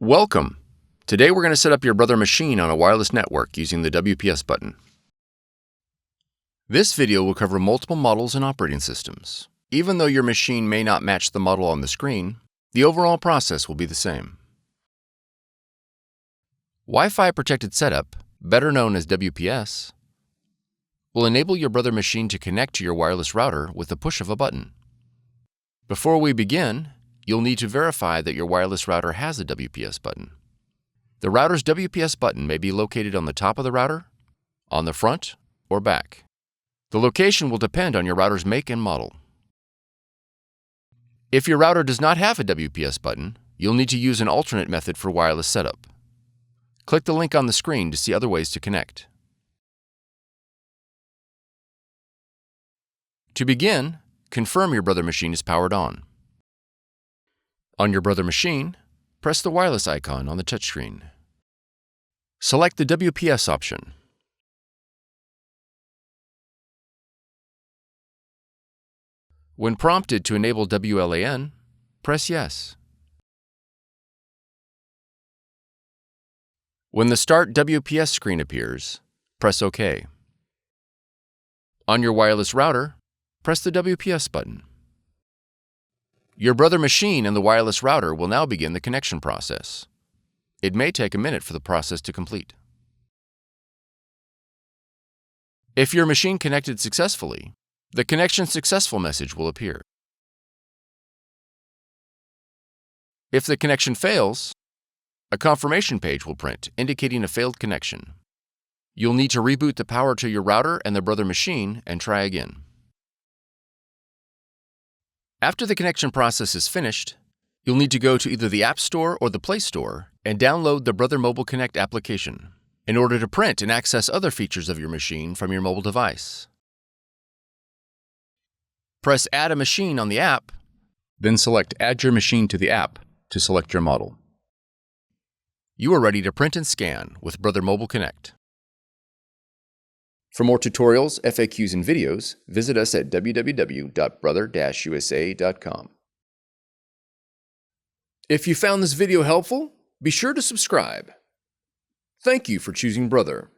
Welcome! Today we're going to set up your Brother machine on a wireless network using the WPS button. This video will cover multiple models and operating systems. Even though your machine may not match the model on the screen, the overall process will be the same. Wi-Fi protected setup, better known as WPS, will enable your Brother machine to connect to your wireless router with the push of a button. Before we begin, you'll need to verify that your wireless router has a WPS button. The router's WPS button may be located on the top of the router, on the front, or back. The location will depend on your router's make and model. If your router does not have a WPS button, you'll need to use an alternate method for wireless setup. Click the link on the screen to see other ways to connect. To begin, confirm your Brother machine is powered on. On your Brother machine, press the wireless icon on the touchscreen. Select the WPS option. When prompted to enable WLAN, press Yes. When the Start WPS screen appears, press OK. On your wireless router, press the WPS button. Your Brother machine and the wireless router will now begin the connection process. It may take a minute for the process to complete. If your machine connected successfully, the Connection Successful message will appear. If the connection fails, a confirmation page will print indicating a failed connection. You'll need to reboot the power to your router and the Brother machine and try again. After the connection process is finished, you'll need to go to either the App Store or the Play Store and download the Brother Mobile Connect application in order to print and access other features of your machine from your mobile device. Press Add a Machine on the app, then select Add your machine to the app to select your model. You are ready to print and scan with Brother Mobile Connect. For more tutorials, FAQs, and videos, visit us at www.brother-usa.com. If you found this video helpful, be sure to subscribe. Thank you for choosing Brother.